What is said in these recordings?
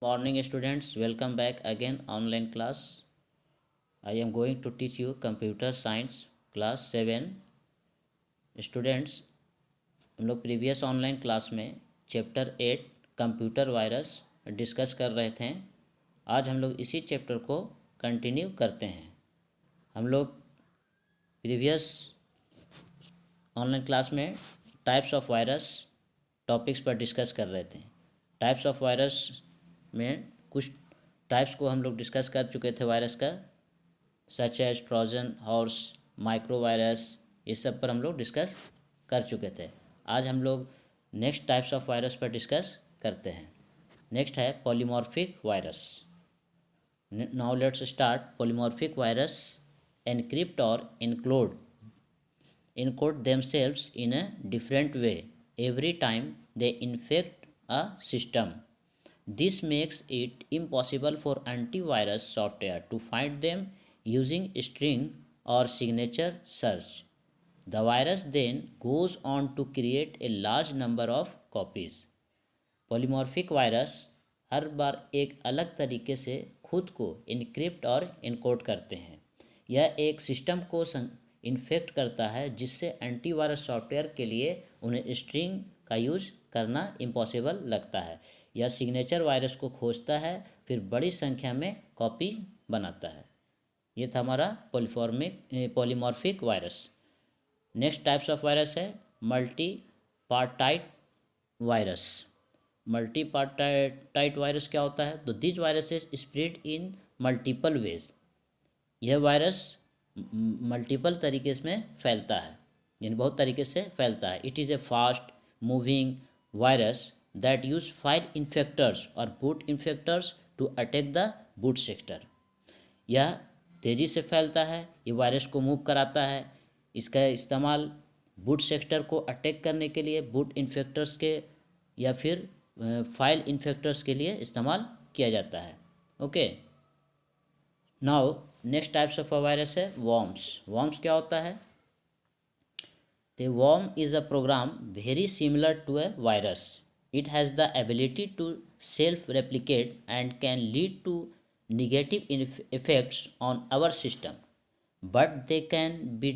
Morning students, welcome back again online class. I am going to teach you computer science class 7. Students, हम लोग previous online class में chapter 8 computer virus discuss कर रहे थे। आज हम लोग इसी चैप्टर को कंटिन्यू करते हैं। हम लोग प्रीवियस ऑनलाइन क्लास में टाइप्स ऑफ वायरस टॉपिक्स पर डिस्कस कर रहे थे। टाइप्स ऑफ वायरस में कुछ टाइप्स को हम लोग डिस्कस कर चुके थे वायरस का, such as Trojan horse, micro virus, ये सब पर हम लोग डिस्कस कर चुके थे। आज हम लोग नेक्स्ट टाइप्स ऑफ वायरस पर डिस्कस करते हैं। नेक्स्ट है polymorphic virus. Now let's start. Polymorphic virus encrypt और encode themselves in a different way every time they infect a system. This makes it impossible for antivirus software to find them using string or signature search. The virus then goes on to create a large number of copies. Polymorphic virus हर बार एक अलग तरीके से खुद को encrypt और encode करते हैं। यह एक सिस्टम को इन्फेक्ट करता है, जिससे एंटीवायरस सॉफ्टवेयर के लिए उन्हें स्ट्रिंग का यूज करना इम्पॉसिबल लगता है। यह सिग्नेचर वायरस को खोजता है, फिर बड़ी संख्या में कॉपी बनाता है। ये था हमारा polymorphic virus. Next types of virus है multipartite virus. Multipartite virus क्या होता है? तो this viruses spread in multiple ways. यह वायरस मल्टीपल तरीके में फैलता है, यानी बहुत तरीके से फैलता है। It is a fast moving virus that use file infectors और boot infectors to attack the boot sector. यह तेज़ी से फैलता है, ये वायरस को मूव कराता है। इसका इस्तेमाल बूट सेक्टर को अटैक करने के लिए, बूट इन्फेक्टर्स के या फिर फाइल इन्फेक्टर्स के लिए इस्तेमाल किया जाता है। Okay, now next types of virus है वॉर्म्स। वॉर्म्स क्या होता है? The worm is a program very similar to a virus. It has the ability to self-replicate and can lead to negative effects on our system, but they can be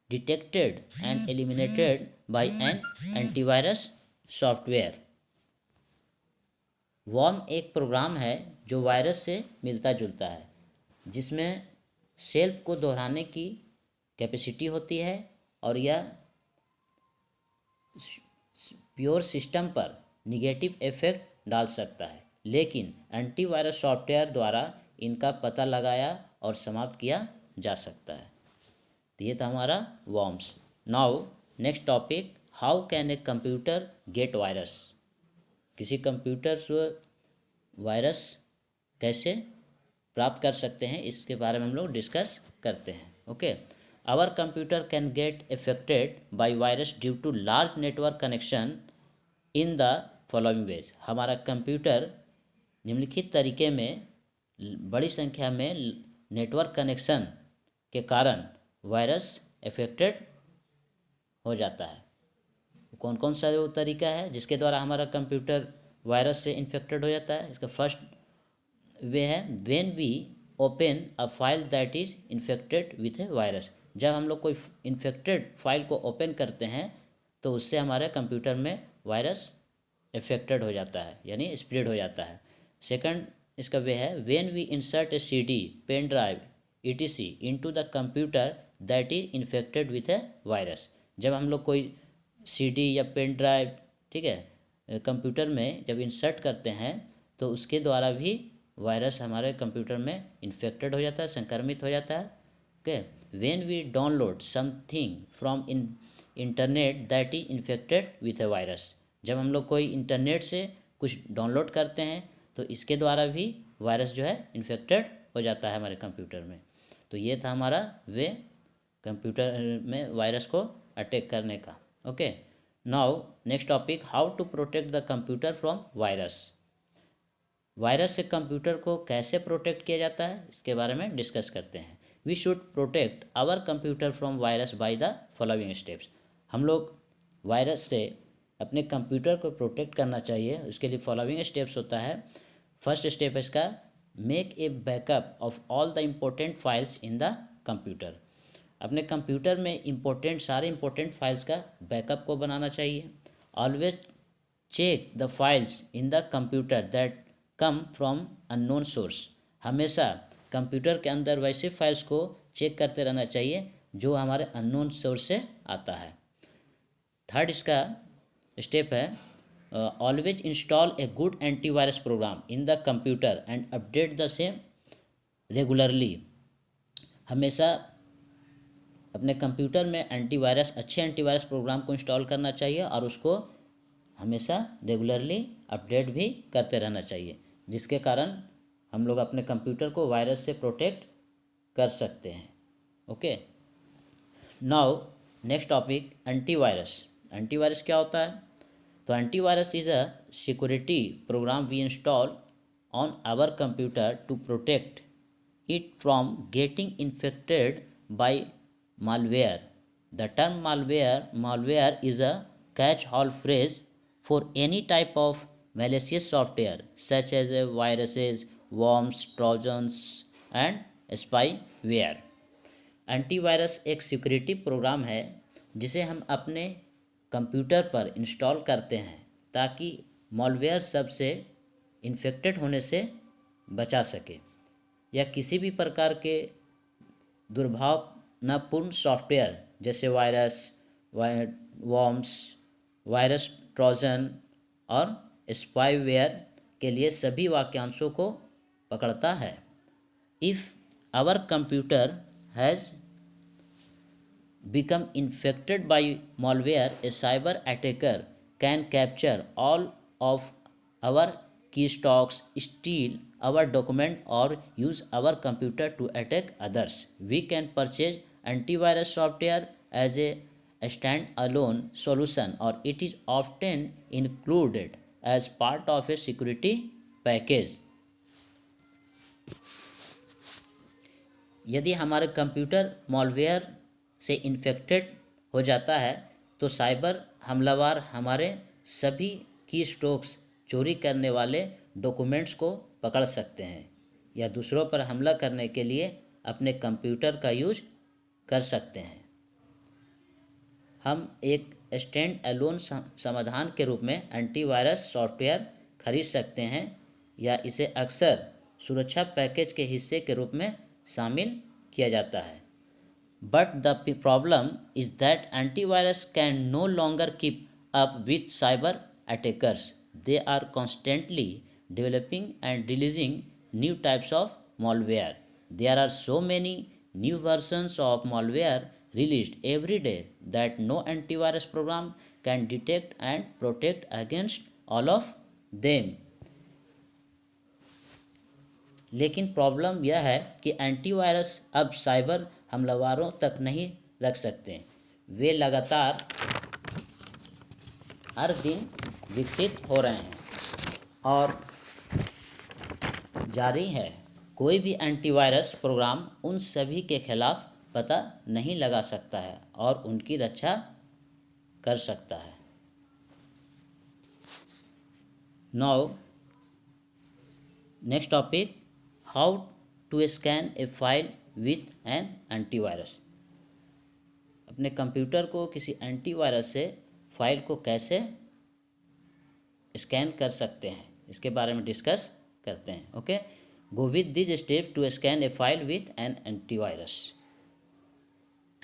detected and eliminated by an antivirus software. Worm एक programme है जो virus से मिलता जुलता है, जिसमें self को दोहराने की कैपेसिटी होती है और यह प्योर सिस्टम पर निगेटिव इफेक्ट डाल सकता है, लेकिन एंटीवायरस सॉफ्टवेयर द्वारा इनका पता लगाया और समाप्त किया जा सकता है। तो ये था हमारा worms. Now next topic, how can a computer get virus. किसी कंप्यूटर से वायरस कैसे प्राप्त कर सकते हैं, इसके बारे में हम लोग डिस्कस करते हैं। Okay, our computer can get affected by virus due to large network connection in the following ways. हमारा कंप्यूटर निम्नलिखित तरीके में बड़ी संख्या में नेटवर्क कनेक्शन के कारण वायरस अफेक्टेड हो जाता है। कौन कौन सा वो तरीका है जिसके द्वारा हमारा कंप्यूटर वायरस से इन्फेक्टेड हो जाता है? इसका फर्स्ट वे है when we open a file that is infected with a virus. जब हम लोग कोई इन्फेक्टेड फाइल को ओपन करते हैं तो उससे हमारे कंप्यूटर में वायरस इफेक्टेड हो जाता है, यानी स्प्रेड हो जाता है। सेकंड इसका वे है when we insert a CD, pen drive, ETC into the computer that is infected with a virus. जब हम लोग कोई CD या पेन ड्राइव, ठीक है, कंप्यूटर में जब इंसर्ट करते हैं तो उसके द्वारा भी वायरस हमारे कंप्यूटर में इन्फेक्टेड हो जाता है, संक्रमित हो जाता है। Okay, when we download something from internet that is infected with a virus. जब हम लोग कोई इंटरनेट से कुछ डाउनलोड करते हैं तो इसके द्वारा भी वायरस जो है इन्फेक्टेड हो जाता है हमारे कंप्यूटर में। तो ये था हमारा वे कंप्यूटर में वायरस को अटैक करने का। Okay, now next topic, how to protect the computer from virus. Virus से कंप्यूटर को कैसे प्रोटेक्ट किया जाता है, इसके बारे में डिस्कस करते हैं। We should protect our computer from virus by the following steps. हम लोग वायरस से अपने कंप्यूटर को प्रोटेक्ट करना चाहिए, उसके लिए फॉलोइंग स्टेप्स होता है। फर्स्ट स्टेप है इसका, make a backup of all the important files in the computer. अपने कंप्यूटर में सारे इम्पोर्टेंट फाइल्स का बैकअप को बनाना चाहिए। Always check the files in the computer that come from unknown source. हमेशा कंप्यूटर के अंदर वैसे फाइल्स को चेक करते रहना चाहिए जो हमारे अननोन सोर्स से आता है। थर्ड इसका स्टेप है, always install a good antivirus program in the computer and update the same regularly. हमेशा अपने कंप्यूटर में अच्छे एंटीवायरस प्रोग्राम को इंस्टॉल करना चाहिए और उसको हमेशा रेगुलरली अपडेट भी करते रहना चाहिए, जिसके कारण हम लोग अपने कंप्यूटर को वायरस से प्रोटेक्ट कर सकते हैं। Okay, now next topic, antivirus. Antivirus क्या होता है? तो antivirus is a security program we install on our computer to protect it from getting infected by malware. The term malware is a catch-all phrase for any type of malicious software such as viruses, worms, trojans and spyware. Antivirus एक security programme है जिसे हम अपने computer पर install करते हैं ताकि malware सबसे इन्फेक्टेड होने से बचा सके या किसी भी प्रकार के दुर्भावनापूर्ण सॉफ्टवेयर जैसे वायरस, वॉर्म्स, वायरस ट्रोजन और स्पाईवेयर के लिए सभी वाक्यांशों को पकड़ता है। If our computer has become infected by malware, a cyber attacker can capture all of our keystrokes, steal our document or use our computer to attack others. We can purchase antivirus software as a stand-alone solution or it is often included as part of a security package. यदि हमारे computer malware से infected हो जाता है तो cyber हमलावर हमारे सभी की स्ट्रोक्स, चोरी करने वाले डॉक्यूमेंट्स को पकड़ सकते हैं या दूसरों पर हमला करने के लिए अपने कंप्यूटर का यूज कर सकते हैं। हम एक स्टैंड अलोन समाधान के रूप में एंटीवायरस सॉफ्टवेयर खरीद सकते हैं या इसे अक्सर सुरक्षा पैकेज के हिस्से के रूप में शामिल किया जाता है। But the problem is that antivirus can no longer keep up with cyber attackers. They are constantly developing and releasing new types of malware. There are so many new versions of malware released every day that no antivirus program can detect and protect against all of them. लेकिन problem यह है कि antivirus अब cyber हमलावरों तक नहीं रख सकते। वे लगातार हर दिन विकसित हो रहे हैं और जारी है। कोई भी एंटीवायरस प्रोग्राम उन सभी के खिलाफ पता नहीं लगा सकता है और उनकी रक्षा कर सकता है। Now next topic, how to scan a file with an antivirus. अपने कंप्यूटर को किसी एंटीवायरस से फाइल को कैसे स्कैन कर सकते हैं इसके बारे में डिस्कस करते हैं। Okay, go with this step to scan a file with an antivirus.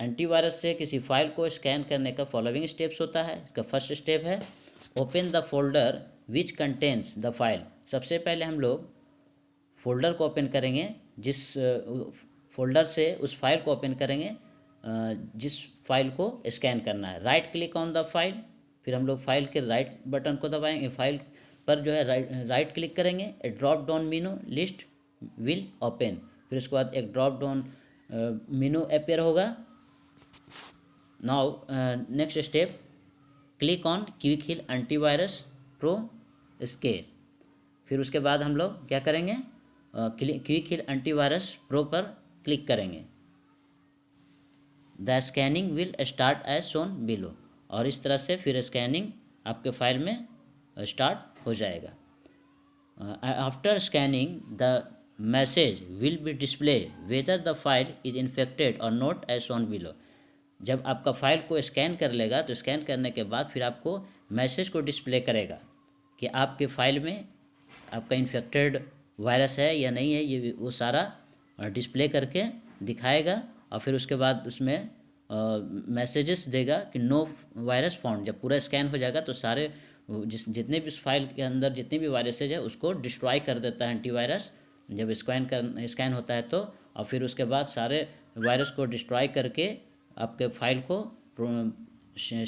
Antivirus से किसी फाइल को स्कैन करने का फॉलोइंग स्टेप्स होता है। इसका फर्स्ट स्टेप है, open the folder which contains the file. सबसे पहले हम लोग फोल्डर को ओपन करेंगे, जिस फोल्डर से उस फाइल को ओपन करेंगे जिस फाइल को स्कैन करना है। Right click on the file, फिर हम लोग फाइल के राइट बटन को दबाएंगे। फाइल पर जो है राइट क्लिक करेंगे, a drop down menu list will open. फिर उसके बाद एक ड्रॉप डाउन मेनू अपेयर होगा। Now next step, click on quick heal antivirus pro scan. फिर उसके बाद हम लोग क्या करेंगे, क्विक हिल एंटीवायरस प्रो पर क्लिक करेंगे। The scanning will start as shown below. और इस तरह से फिर स्कैनिंग आपके फाइल में स्टार्ट हो जाएगा। After scanning the message will be display whether the file is infected और नॉट एज शोन बिलो। जब आपका फाइल को स्कैन कर लेगा तो स्कैन करने के बाद फिर आपको मैसेज को डिस्प्ले करेगा कि आपके फाइल में आपका इन्फेक्टेड वायरस है या नहीं है, ये वो सारा डिस्प्ले करके दिखाएगा। और फिर उसके बाद उसमें मैसेजेस देगा कि नो वायरस फाउंड। जब पूरा स्कैन हो जाएगा तो सारे जितने भी उस फाइल के अंदर जितने भी वायरसेज है उसको डिस्ट्रॉय कर देता है एंटीवायरस जब स्कैन होता है तो। और फिर उसके बाद सारे वायरस को डिस्ट्रॉय करके आपके फाइल को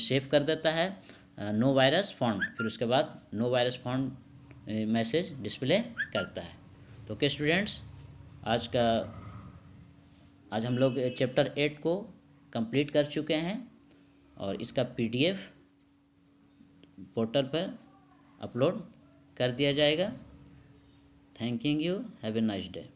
सेव कर देता है नो वायरस फाउंड। फिर उसके बाद no virus found message display करता है। तो ओके स्टूडेंट्स, आज हम लोग चैप्टर 8 को कंप्लीट कर चुके हैं और इसका पीडीएफ पोर्टल पर अपलोड कर दिया जाएगा। Thank you, have a nice day.